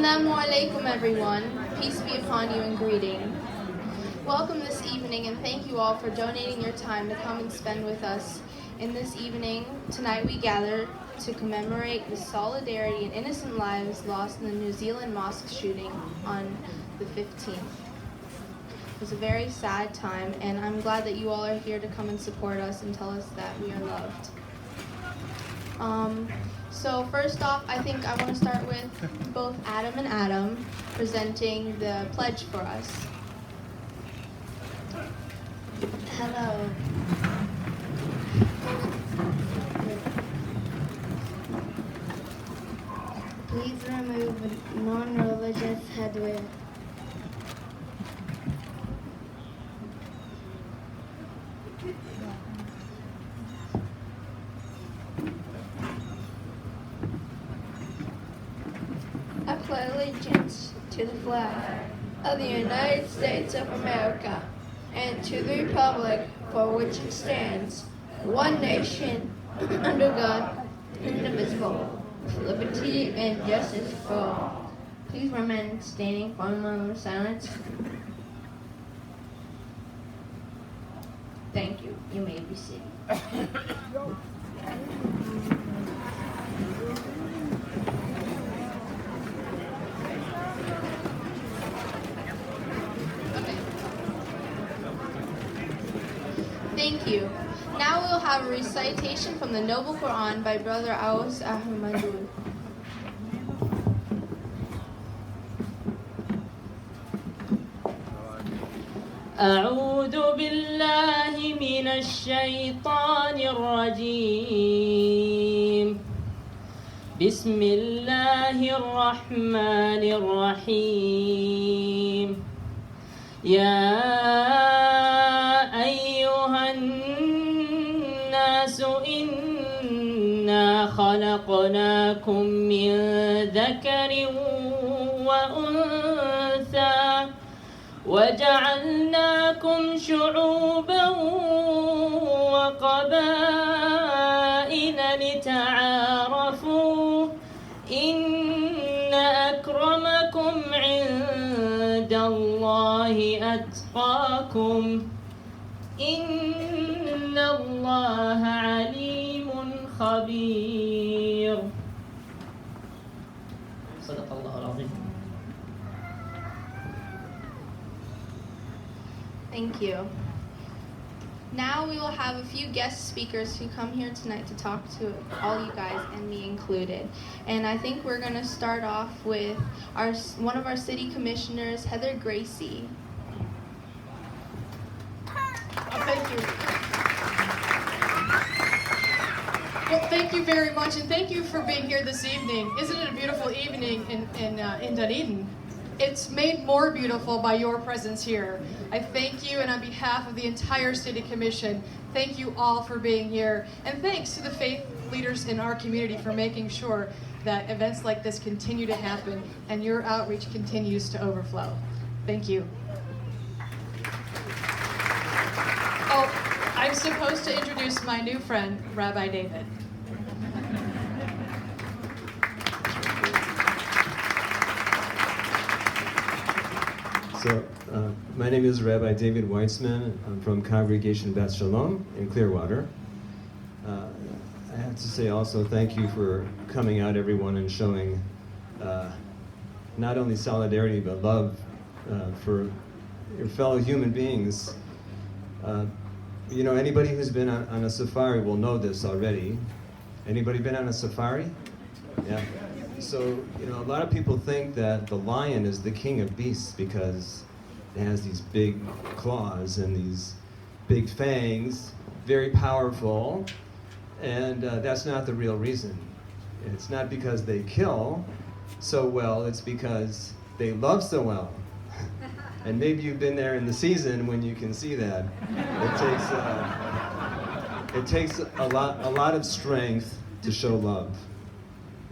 Assalamu alaikum everyone. Peace be upon you and greeting. Welcome this evening and thank you all for donating your time to come and spend with us. In this evening, tonight we gather to commemorate the solidarity and innocent lives lost in the New Zealand mosque shooting on the 15th. It was a very sad time and I'm glad that you all are here to come and support us and tell us that we are loved. So first off, I think I want to start with both Adam and Adam presenting the pledge for us. Hello. Please remove non-religious headwear. I pledge allegiance to the flag of the United States of America and to the republic for which it stands, one nation, under God, indivisible, with liberty and justice for all. Please remain standing for a moment of silence. Thank you. You may be seated. Thank you. Now we'll have a recitation from the Noble Quran by Brother Aus Ahmadul. أعوذ بالله من الشيطان الرجيم بسم الله الرحمن الرحيم يا أيها الناس إنا خلقناكم من ذكر وأنثى وجعلناكم شعوبا وقبائل لتعارفوا إن أكرمكم عند الله أتقاكم إن الله عليم خبير صدق الله العظيم. Thank you. Now we will have a few guest speakers who come here tonight to talk to all you guys and me included. And I think we're going to start off with one of our city commissioners, Heather Gracie. Thank you. Well, thank you very much, and thank you for being here this evening. Isn't it a beautiful evening in Dunedin? It's made more beautiful by your presence here. I thank you, and on behalf of the entire City Commission, thank you all for being here. And thanks to the faith leaders in our community for making sure that events like this continue to happen and your outreach continues to overflow. Thank you. Oh, I'm supposed to introduce my new friend, Rabbi David. So, my name is Rabbi David Weitzman. I'm from Congregation Beth Shalom in Clearwater. I have to say also thank you for coming out, everyone, and showing not only solidarity but love for your fellow human beings. You know, anybody who's been on a safari will know this already. Anybody been on a safari? Yeah. So, you know, a lot of people think that the lion is the king of beasts because it has these big claws and these big fangs, very powerful, and that's not the real reason. It's not because they kill so well, it's because they love so well. And maybe you've been there in the season when you can see that. It takes a lot of strength to show love.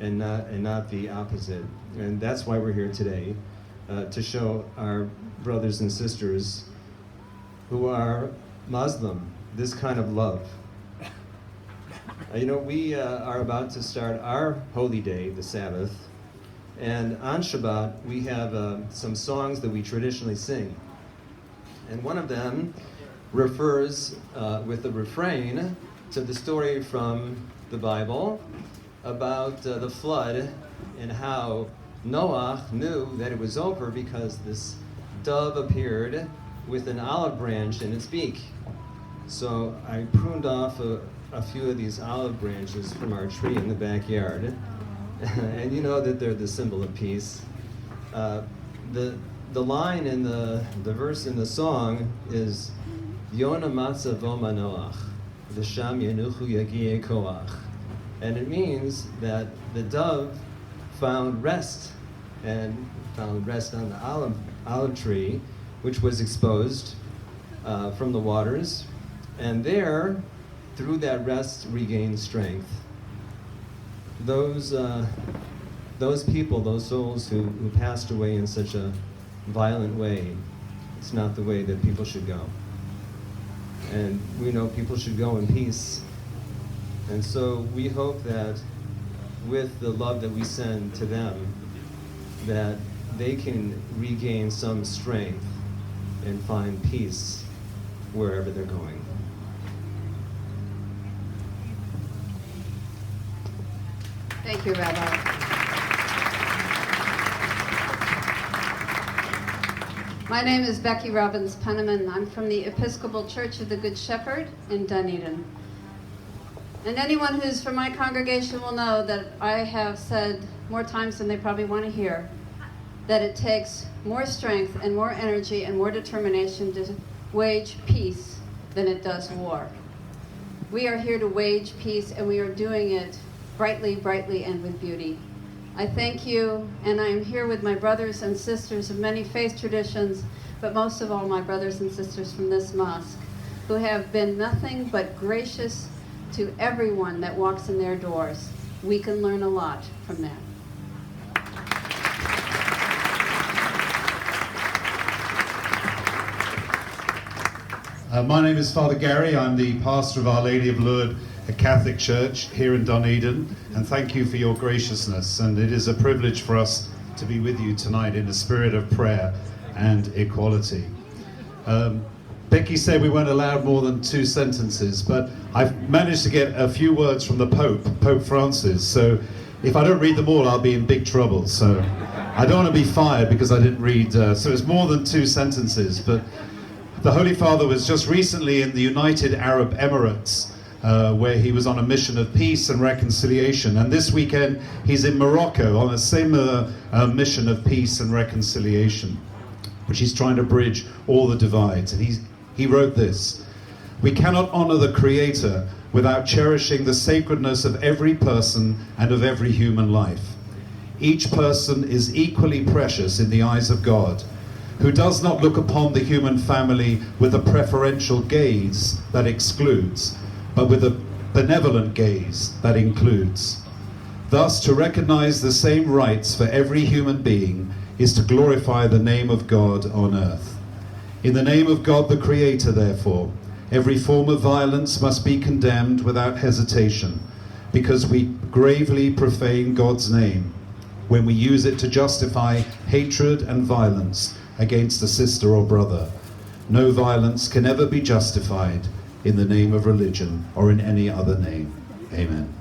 And not the opposite. And that's why we're here today, to show our brothers and sisters who are Muslim this kind of love. You know, we are about to start our holy day, the Sabbath, And on Shabbat, we have some songs that we traditionally sing. And one of them refers with the refrain to the story from the Bible about the flood and how Noah knew that it was over because this dove appeared with an olive branch in its beak. So I pruned off a few of these olive branches from our tree in the backyard. And you know that they're the symbol of peace. The line in the verse in the song is Yona Matza Voma Noach, V'sham Yenuchu Yagie Koach. And it means that the dove found rest on the olive tree, which was exposed from the waters, and there, through that rest, regained strength. Those people, those souls who passed away in such a violent way, it's not the way that people should go. And we know people should go in peace. And so we hope that with the love that we send to them, that they can regain some strength and find peace wherever they're going. Thank you, Rabbi. My name is Becky Robbins Penniman. I'm from the Episcopal Church of the Good Shepherd in Dunedin. And anyone who's from my congregation will know that I have said more times than they probably want to hear that it takes more strength and more energy and more determination to wage peace than it does war. We are here to wage peace, and we are doing it brightly, brightly, and with beauty. I thank you, and I am here with my brothers and sisters of many faith traditions, but most of all my brothers and sisters from this mosque, who have been nothing but gracious to everyone that walks in their doors. We can learn a lot from that. My name is Father Gary. I'm the pastor of Our Lady of Lourdes, a Catholic church here in Dunedin, and thank you for your graciousness. And it is a privilege for us to be with you tonight in a spirit of prayer and equality. Becky said we weren't allowed more than 2 sentences, but I've managed to get a few words from the Pope Francis. So if I don't read them all, I'll be in big trouble. So I don't want to be fired because I didn't read. So it's more than 2 sentences. But the Holy Father was just recently in the United Arab Emirates, where he was on a mission of peace and reconciliation. And this weekend, he's in Morocco on a similar mission of peace and reconciliation, which he's trying to bridge all the divides. And he wrote this: "We cannot honor the Creator without cherishing the sacredness of every person and of every human life. Each person is equally precious in the eyes of God, who does not look upon the human family with a preferential gaze that excludes, but with a benevolent gaze that includes. Thus, to recognize the same rights for every human being is to glorify the name of God on earth. In the name of God the Creator, therefore, every form of violence must be condemned without hesitation, because we gravely profane God's name when we use it to justify hatred and violence against a sister or brother. No violence can ever be justified in the name of religion or in any other name. Amen."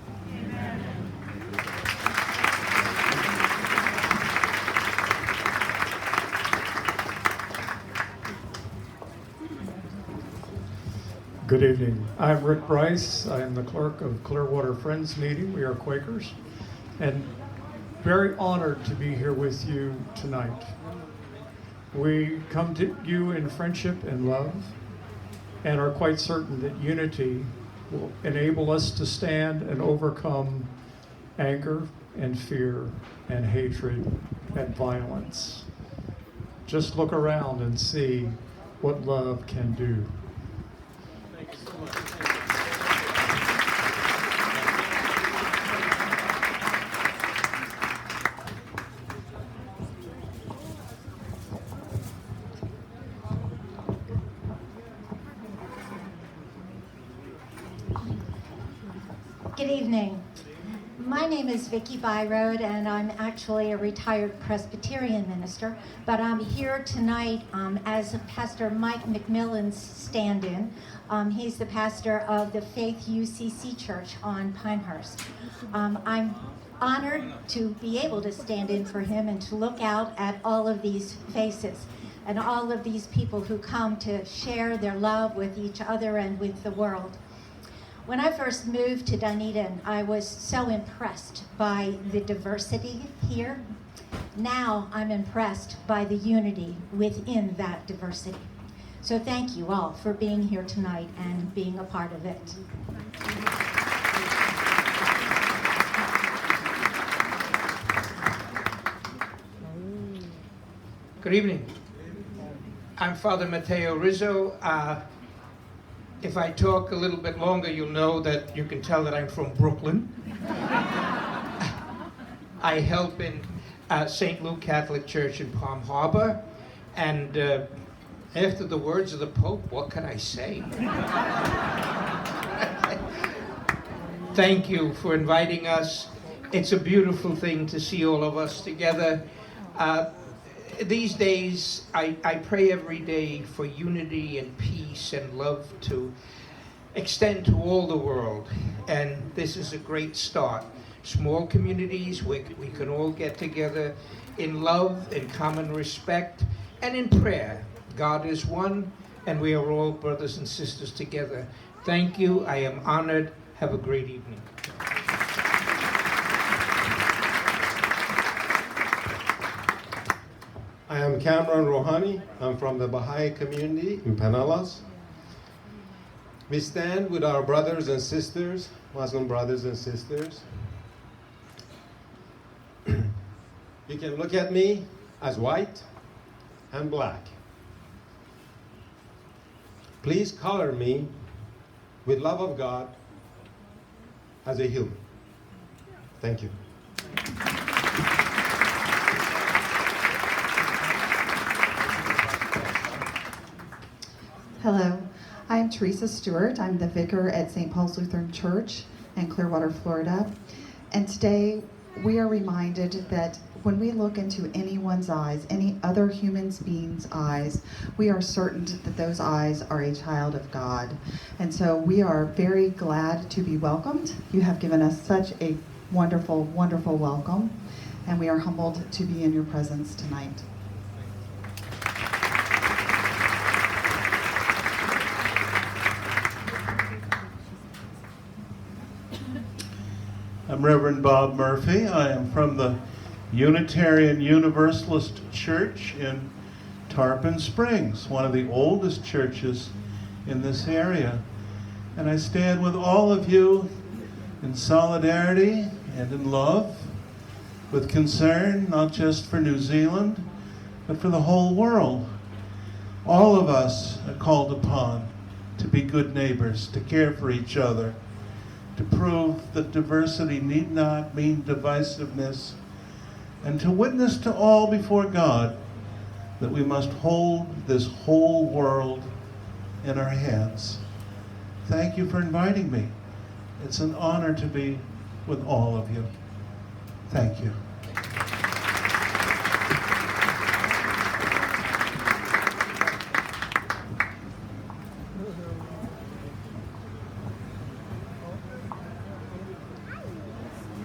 Good evening. I'm Rick Bryce. I am the clerk of Clearwater Friends Meeting. We are Quakers, and very honored to be here with you tonight. We come to you in friendship and love, and are quite certain that unity will enable us to stand and overcome anger and fear and hatred and violence. Just look around and see what love can do. Thank you so much. Good evening. My name is Vicki Byrode, and I'm actually a retired Presbyterian minister, but I'm here tonight as Pastor Mike McMillan's stand-in. He's the pastor of the Faith UCC Church on Pinehurst. I'm honored to be able to stand in for him and to look out at all of these faces and all of these people who come to share their love with each other and with the world. When I first moved to Dunedin, I was so impressed by the diversity here. Now I'm impressed by the unity within that diversity. So thank you all for being here tonight and being a part of it. Good evening. I'm Father Matteo Rizzo. If I talk a little bit longer, you'll know that you can tell that I'm from Brooklyn. I help in St. Luke Catholic Church in Palm Harbor, and after the words of the Pope, what can I say? Thank you for inviting us. It's a beautiful thing to see all of us together. These days, I pray every day for unity and peace and love to extend to all the world. And this is a great start. Small communities where we can all get together in love, in common respect, and in prayer. God is one, and we are all brothers and sisters together. Thank you. I am honored. Have a great evening. I am Cameron Rohani. I'm from the Baha'i community in Pinellas. We stand with our brothers and sisters, Muslim brothers and sisters. You can look at me as white and black. Please color me with love of God as a human. Thank you. Hello, I'm Teresa Stewart. I'm the vicar at St. Paul's Lutheran Church in Clearwater, Florida. And today we are reminded that when we look into anyone's eyes, any other human being's eyes, we are certain that those eyes are a child of God. And so we are very glad to be welcomed. You have given us such a wonderful, wonderful welcome, and we are humbled to be in your presence tonight. I'm Reverend Bob Murphy. I am from the Unitarian Universalist Church in Tarpon Springs, one of the oldest churches in this area. And I stand with all of you in solidarity and in love, with concern not just for New Zealand, but for the whole world. All of us are called upon to be good neighbors, to care for each other, to prove that diversity need not mean divisiveness, and to witness to all before God that we must hold this whole world in our hands. Thank you for inviting me. It's an honor to be with all of you. Thank you.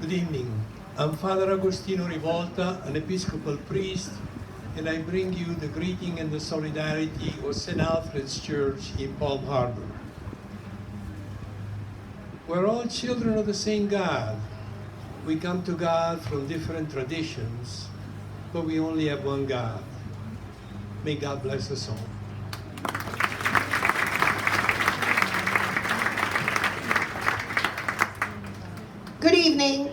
Good evening. I'm Father Agostino Rivolta, an Episcopal priest, and I bring you the greeting and the solidarity of St. Alfred's Church in Palm Harbor. We're all children of the same God. We come to God from different traditions, but we only have one God. May God bless us all. Good evening.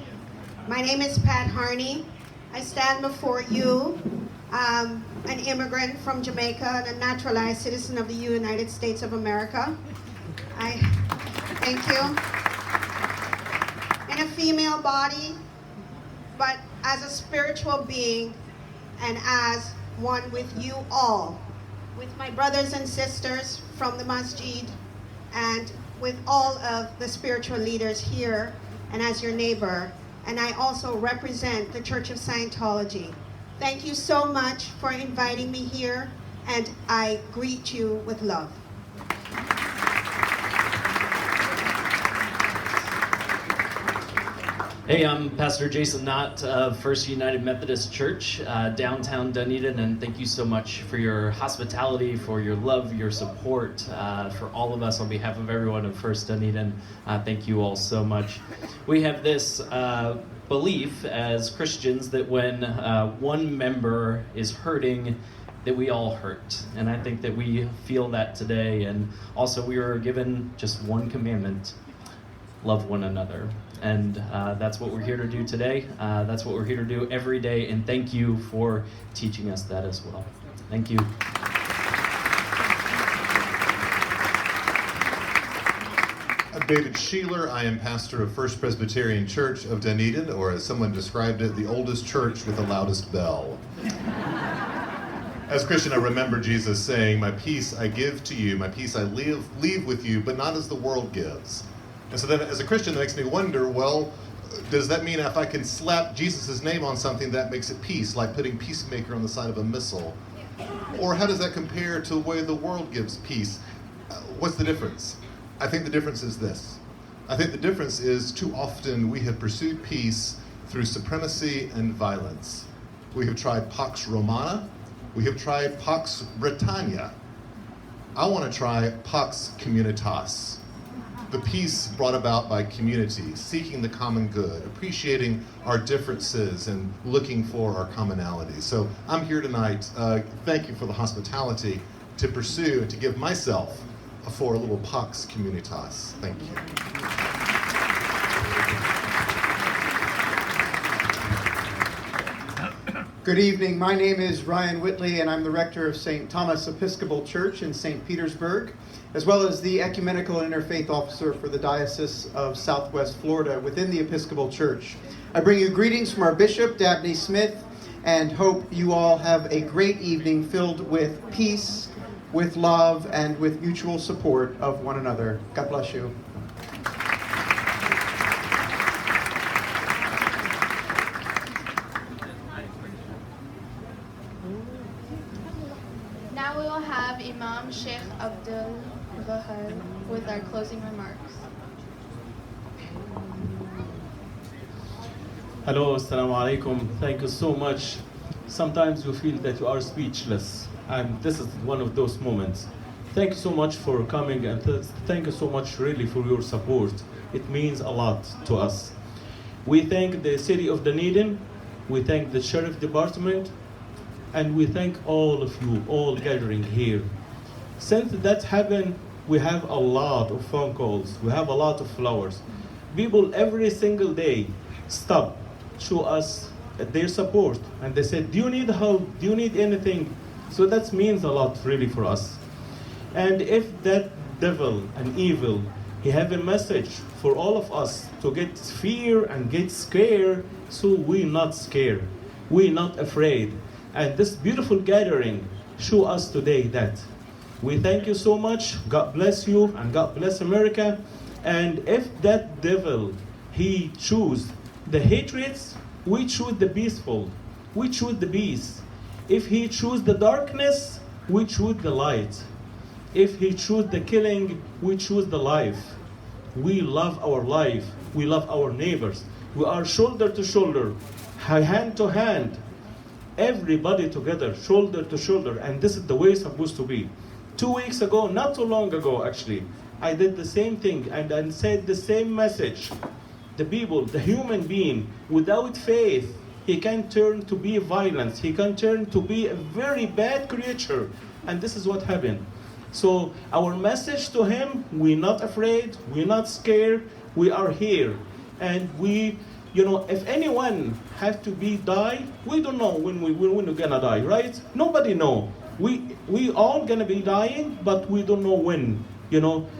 My name is Pat Harney. I stand before you, an immigrant from Jamaica and a naturalized citizen of the United States of America. I thank you. In a female body, but as a spiritual being and as one with you all, with my brothers and sisters from the Masjid and with all of the spiritual leaders here, and as your neighbor, and I also represent the Church of Scientology. Thank you so much for inviting me here, and I greet you with love. Hey, I'm Pastor Jason Knott of First United Methodist Church, downtown Dunedin, and thank you so much for your hospitality, for your love, your support, for all of us on behalf of everyone of First Dunedin. Thank you all so much. We have this belief as Christians that when one member is hurting, that we all hurt. And I think that we feel that today. And also we were given just one commandment: love one another. And that's what we're here to do today. That's what we're here to do every day. And thank you for teaching us that as well. Thank you. I'm David Sheeler. I am pastor of First Presbyterian Church of Dunedin, or as someone described it, the oldest church with the loudest bell. As a Christian, I remember Jesus saying, "My peace I give to you, my peace I leave with you, but not as the world gives." And so then as a Christian, that makes me wonder, well, does that mean if I can slap Jesus' name on something, that makes it peace, like putting peacemaker on the side of a missile? Or how does that compare to the way the world gives peace? What's the difference? I think the difference is this. I think the difference is too often we have pursued peace through supremacy and violence. We have tried Pax Romana. We have tried Pax Britannia. I want to try Pax Communitas. The peace brought about by community, seeking the common good, appreciating our differences and looking for our commonalities. So I'm here tonight, thank you for the hospitality, to pursue and to give myself for a little Pax Communitas. Thank you. Good evening. My name is Ryan Whitley, and I'm the rector of St. Thomas Episcopal Church in St. Petersburg, as well as the ecumenical and interfaith officer for the Diocese of Southwest Florida within the Episcopal Church. I bring you greetings from our Bishop, Dabney Smith, and hope you all have a great evening filled with peace, with love, and with mutual support of one another. God bless you. Now we will have Imam Sheikh Abdul Wahab with our closing remarks. Hello, assalamu alaikum. Thank you so much. Sometimes you feel that you are speechless, and this is one of those moments. Thank you so much for coming, and thank you so much really for your support. It means a lot to us. We thank the city of Dunedin, we thank the sheriff department, and we thank all of you, all gathering here. Since that happened, we have a lot of phone calls, we have a lot of flowers. People every single day stop, show us their support, and they said, do you need help, do you need anything? So that means a lot really for us. And if that devil and evil, he have a message for all of us to get fear and get scared, so we're not scared, we're not afraid. And this beautiful gathering show us today that. We thank you so much. God bless you and God bless America. And if that devil, he choose the hatreds, we choose the peaceful. We choose the peace. If he choose the darkness, we choose the light. If he choose the killing, we choose the life. We love our life. We love our neighbors. We are shoulder to shoulder, hand to hand. Everybody together, shoulder to shoulder, and this is the way it's supposed to be. 2 weeks ago, not too long ago actually, I did the same thing and I said the same message. The people, the human being, without faith, he can turn to be violent, he can turn to be a very bad creature, and this is what happened. So our message to him, we're not afraid, we're not scared, we are here, and we, if anyone have to die, we don't know when we're gonna die, right? Nobody know. We all gonna be dying, but we don't know when,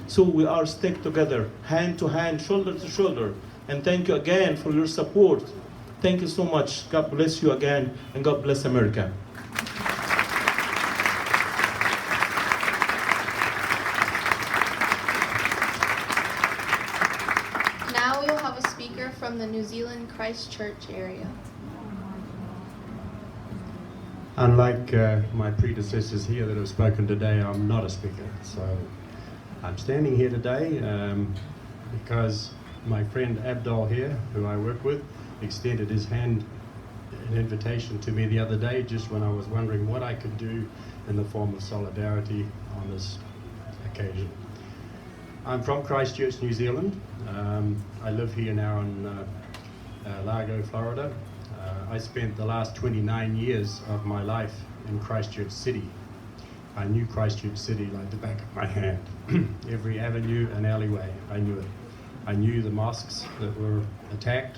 So we are stick together, hand to hand, shoulder to shoulder. And thank you again for your support. Thank you so much. God bless you again, and God bless America. Now we will have a speaker from from the New Zealand Christchurch area. Unlike my predecessors here that have spoken today, I'm not a speaker. So I'm standing here today because my friend Abdul here, who I work with, extended his hand, an invitation to me the other day, just when I was wondering what I could do in the form of solidarity on this occasion. I'm from Christchurch, New Zealand. I live here now in Largo, Florida. I spent the last 29 years of my life in Christchurch City. I knew Christchurch City like the back of my hand. Every avenue and alleyway, I knew it. I knew the mosques that were attacked,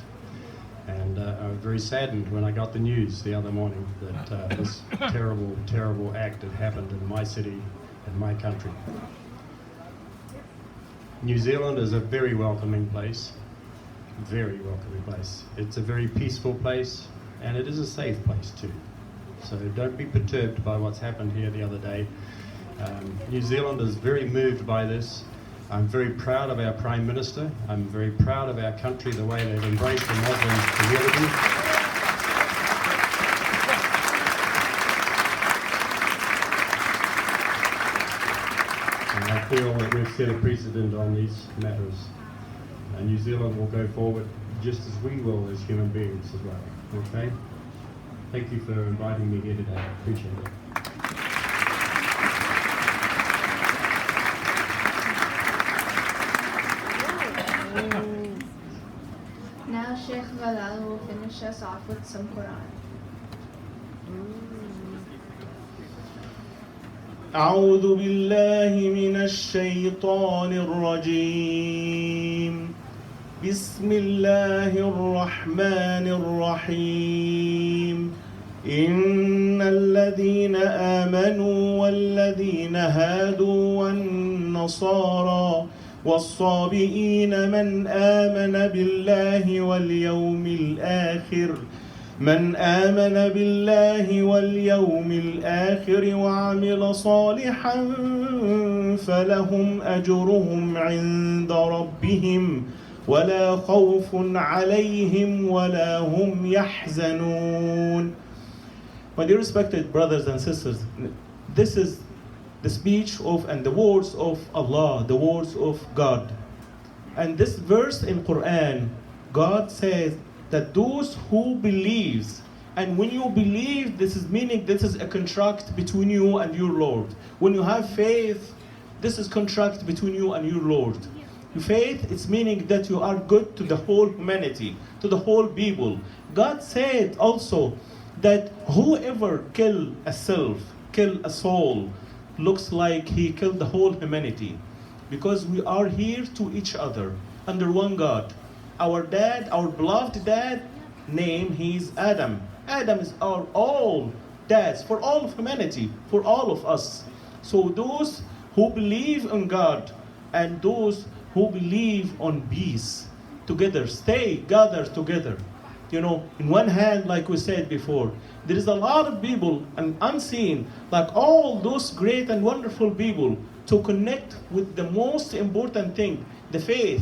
and I was very saddened when I got the news the other morning that this terrible, terrible act had happened in my city, in my country. New Zealand is a very welcoming place, very welcoming place. It's a very peaceful place, and it is a safe place too. So don't be perturbed by what's happened here the other day. New Zealand is very moved by this. I'm very proud of our Prime Minister. I'm very proud of our country, the way they've embraced the Muslim community. And I feel that we've set a precedent on these matters. And New Zealand will go forward just as we will as human beings as well. Okay? Thank you for inviting me here today. I appreciate it. Now Sheikh Valal will finish us off with some Quran. أعوذ بالله من الشيطان الرجيم بسم الله الرحمن الرحيم إن الذين آمنوا والذين هادوا والنصارى والصابئين من آمن بالله واليوم الآخر وعمل صالحا فلهم أجرهم عند ربهم ولا خوف عليهم ولا هم يحزنون. My dear respected brothers and sisters, this is the speech of and the words of Allah, the words of God. And this verse in Quran, God says that those who believes, and when you believe, this is meaning this is a contract between you and your Lord. When you have faith, this is contract between you and your Lord. Faith, it's meaning that you are good to the whole humanity, to the whole people. God said also that whoever kill a self, kill a soul, looks like he killed the whole humanity. Because we are here to each other, under one God. Our dad, our beloved dad, name, he's Adam. Adam is our all dads, for all of humanity, for all of us. So those who believe in God, and those who believe on peace, together, stay, gather together. You know, in one hand, like we said before, there is a lot of people, and unseen, like all those great and wonderful people, to connect with the most important thing, the faith.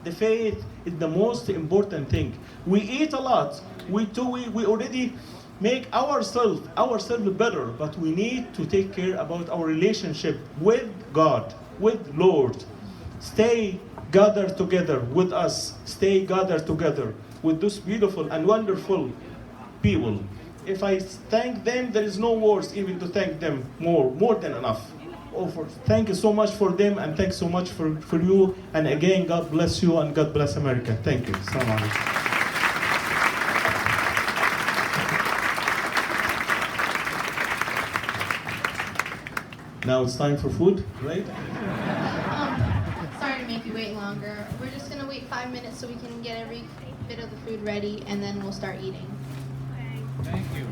The faith is the most important thing. We eat a lot. We already make ourselves better, but we need to take care about our relationship with God, with Lord. Stay gathered together with us. Stay gathered together with those beautiful and wonderful people. If I thank them, there is no words even to thank them more than enough. Thank you so much for them, and thanks so much for you. And again, God bless you and God bless America. Thank you. Assalamu alaikum. Now it's time for food, right? Sorry to make you wait longer. We're just going to wait 5 minutes so we can get every bit of the food ready, and then we'll start eating. Thank you.